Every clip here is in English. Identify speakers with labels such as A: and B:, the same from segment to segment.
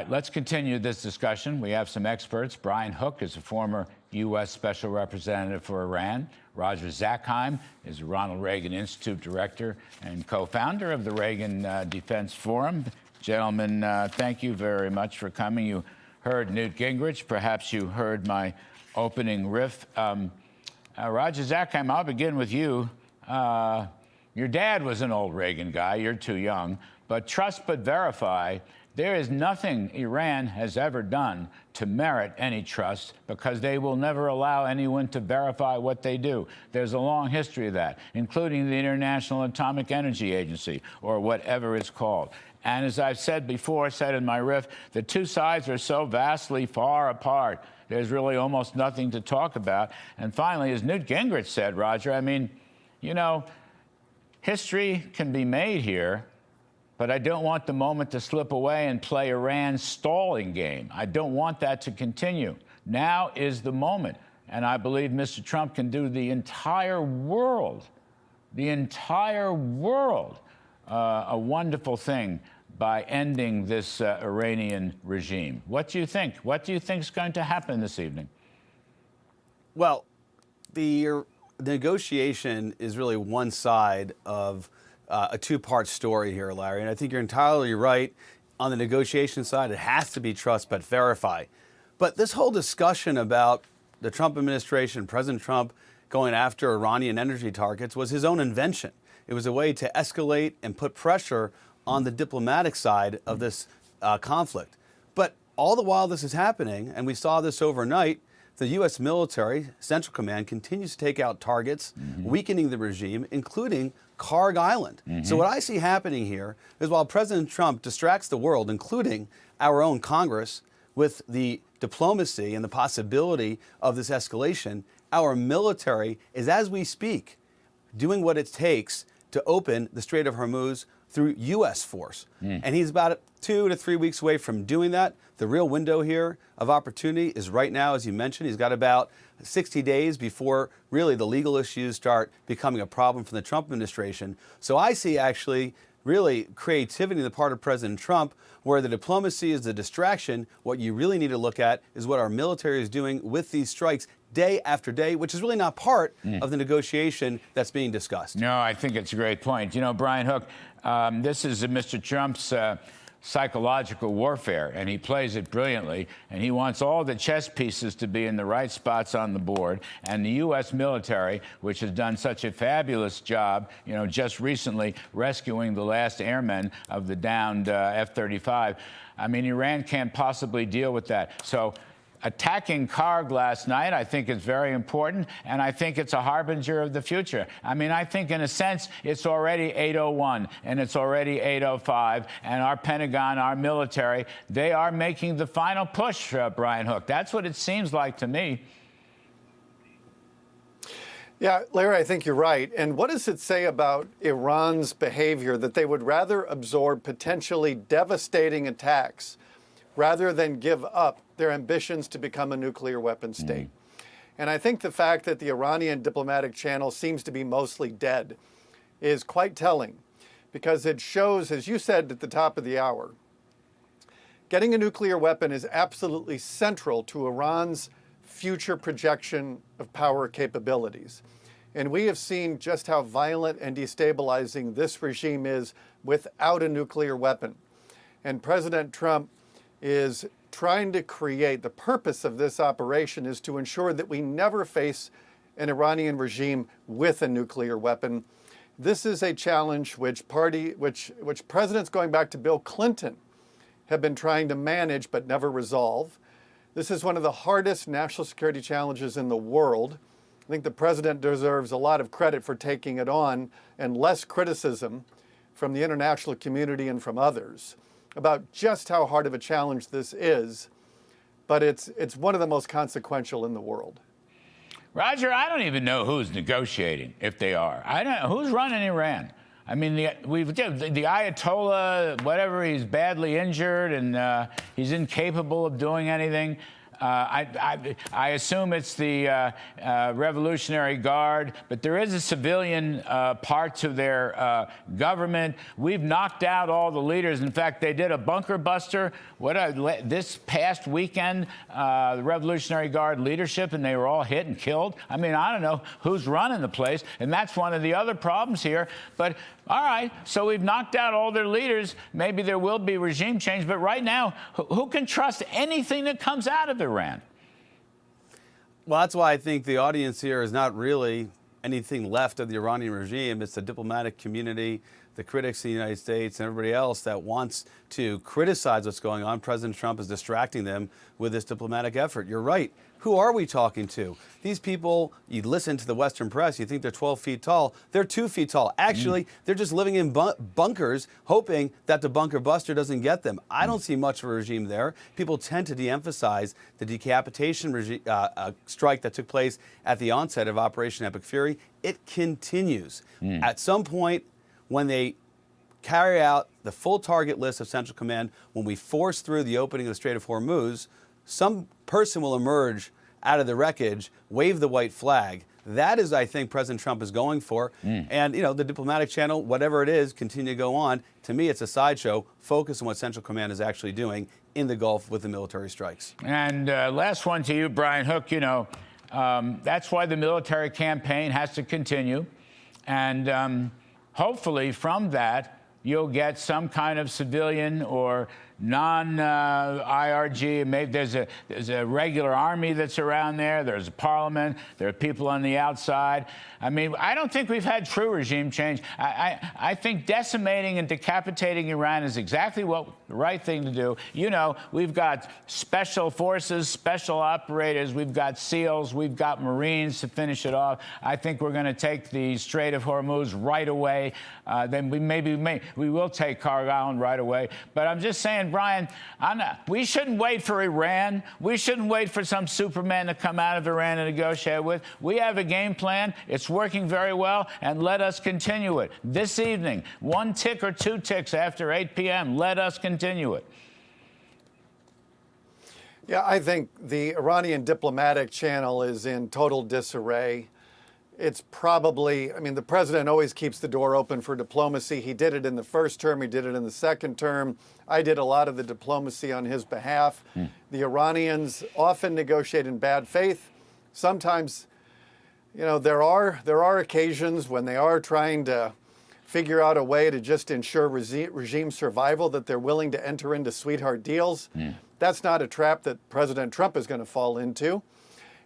A: let's continue this discussion. We have some experts. Brian Hook is a former U.S. Special Representative for Iran. Roger Zakheim is the Ronald Reagan Institute Director and co-founder of the Reagan Defense Forum. Gentlemen, thank you very much for coming. You heard Newt Gingrich. Perhaps you heard my opening riff. Roger Zakheim, I'll begin with you. Your dad was an old Reagan guy. You're too young. But trust but verify. There is nothing Iran has ever done to merit any trust because they will never allow anyone to verify what they do. There's a long history of that, including the International Atomic Energy Agency, or whatever it's called. And as I've said before, said in my riff, the two sides are so vastly far apart, there's really almost nothing to talk about. And finally, as Newt Gingrich said, Roger, I mean, you know, history can be made here, but I don't want the moment to slip away and play Iran's stalling game. I don't want that to continue. Now is the moment. And I believe Mr. Trump can do the entire world a wonderful thing by ending this Iranian regime. What do you think? What do you think is going to happen this evening?
B: Well, the negotiation is really one side of a two-part story here, Larry, and I think you're entirely right. On the negotiation side, it has to be trust but verify. But this whole discussion about the Trump administration, President Trump going after Iranian energy targets was his own invention. It was a way to escalate and put pressure on the diplomatic side of this conflict. But all the while this is happening, and we saw this overnight, the U.S. military, Central Command, continues to take out targets, weakening the regime, including Karg Island. So what I see happening here is while President Trump distracts the world, including our own Congress, with the diplomacy and the possibility of this escalation, our military is, as we speak, doing what it takes to open the Strait of Hormuz through U.S. force. And he's about 2 to 3 weeks away from doing that. The real window here of opportunity is right now, as you mentioned. He's got about 60 days before really the legal issues start becoming a problem for the Trump administration. So I see actually really creativity on the part of President Trump, where the diplomacy is the distraction. What you really need to look at is what our military is doing with these strikes day after day, which is really not part of the negotiation that's being discussed.
A: No, I think it's a great point. You know, Brian Hook, this is Mr. Trump's psychological warfare, and he plays it brilliantly, and he wants all the chess pieces to be in the right spots on the board. And the U.S. military, which has done such a fabulous job, you know, just recently rescuing the last airmen of the downed F-35, I mean, Iran can't possibly deal with that. So attacking Karg last night, I think, is very important, and I think it's a harbinger of the future. I mean, I think, in a sense, it's already 8:01, and it's already 8:05, and our Pentagon, our military, they are making the final push, Brian Hook. That's what it seems like to me.
C: Yeah, Larry, I think you're right. And what does it say about Iran's behavior that they would rather absorb potentially devastating attacks rather than give up their ambitions to become a nuclear weapon state? And I think the fact that the Iranian diplomatic channel seems to be mostly dead is quite telling, because it shows, as you said at the top of the hour, getting a nuclear weapon is absolutely central to Iran's future projection of power capabilities. And we have seen just how violent and destabilizing this regime is without a nuclear weapon. And President Trump is trying to create, the purpose of this operation is to ensure that we never face an Iranian regime with a nuclear weapon. This is a challenge which presidents going back to Bill Clinton have been trying to manage but never resolve. This is one of the hardest national security challenges in the world. I think the president deserves a lot of credit for taking it on, and less criticism from the international community and from others about just how hard of a challenge this is. But it's one of the most consequential in the world.
A: Roger, I don't even know who's negotiating, if they are. I don't know who's running Iran. I mean, the Ayatollah, whatever, he's badly injured and he's incapable of doing anything. I assume it's the Revolutionary Guard, but there is a civilian part to their government. We've knocked out all the leaders. In fact, they did a bunker buster this past weekend, the Revolutionary Guard leadership, and they were all hit and killed. I mean, I don't know who's running the place, and that's one of the other problems here. But all right, so we've knocked out all their leaders. Maybe there will be regime change, but right now, who can trust anything that comes out of Iran?
B: Well, that's why I think the audience here is not really anything left of the Iranian regime. It's the diplomatic community, the critics in the United States, and everybody else that wants to criticize what's going on. President Trump is distracting them with this diplomatic effort. You're right. Who are we talking to? These people, you listen to the Western press, you think they're 12 feet tall. They're 2 feet tall. Actually, they're just living in bunkers, hoping that the bunker buster doesn't get them. I don't see much of a regime there. People tend to de-emphasize the decapitation strike that took place at the onset of Operation Epic Fury. It continues. At some point, when they carry out the full target list of Central Command, when we force through the opening of the Strait of Hormuz, some person will emerge out of the wreckage, wave the white flag. That is, I think, President Trump is going for. And, you know, the diplomatic channel, whatever it is, continue to go on. To me, it's a sideshow. Focus on what Central Command is actually doing in the Gulf with the military strikes.
A: And last one to you, Brian Hook. You know, that's why the military campaign has to continue. And hopefully from that, you'll get some kind of civilian or non-IRG. Maybe there's a regular army that's around there. There's a parliament. There are people on the outside. I mean, I don't think we've had true regime change. I think decimating and decapitating Iran is exactly what the right thing to do. You know, we've got special forces, special operators. We've got SEALs. We've got Marines to finish it off. I think we're going to take the Strait of Hormuz right away. Then we will take Cargo Island right away. But I'm just saying, Brian, we shouldn't wait for Iran. We shouldn't wait for some Superman to come out of Iran and negotiate with. We have a game plan. It's working very well, and let us continue it. This evening, 1 tick or 2 ticks after 8 p.m., let us continue it.
C: Yeah, I think the Iranian diplomatic channel is in total disarray. It's probably, I mean, the president always keeps the door open for diplomacy. He did it in the first term. He did it in the second term. I did a lot of the diplomacy on his behalf. The Iranians often negotiate in bad faith. Sometimes, you know, there are occasions when they are trying to figure out a way to just ensure regime survival that they're willing to enter into sweetheart deals. That's not a trap that President Trump is going to fall into.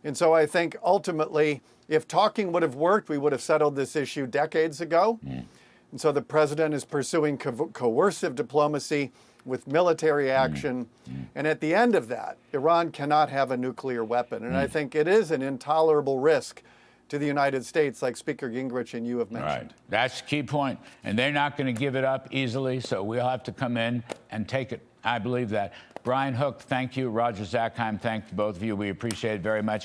C: And so I think ultimately, if talking would have worked, we would have settled this issue decades ago. And so the president is pursuing coercive diplomacy with military action. And at the end of that, Iran cannot have a nuclear weapon. And I think it is an intolerable risk to the United States, like Speaker Gingrich and you have mentioned.
A: Right. That's the key point. And they're not going to give it up easily, so we'll have to come in and take it. I believe that. Brian Hook, thank you. Roger Zakheim, thank both of you. We appreciate it very much.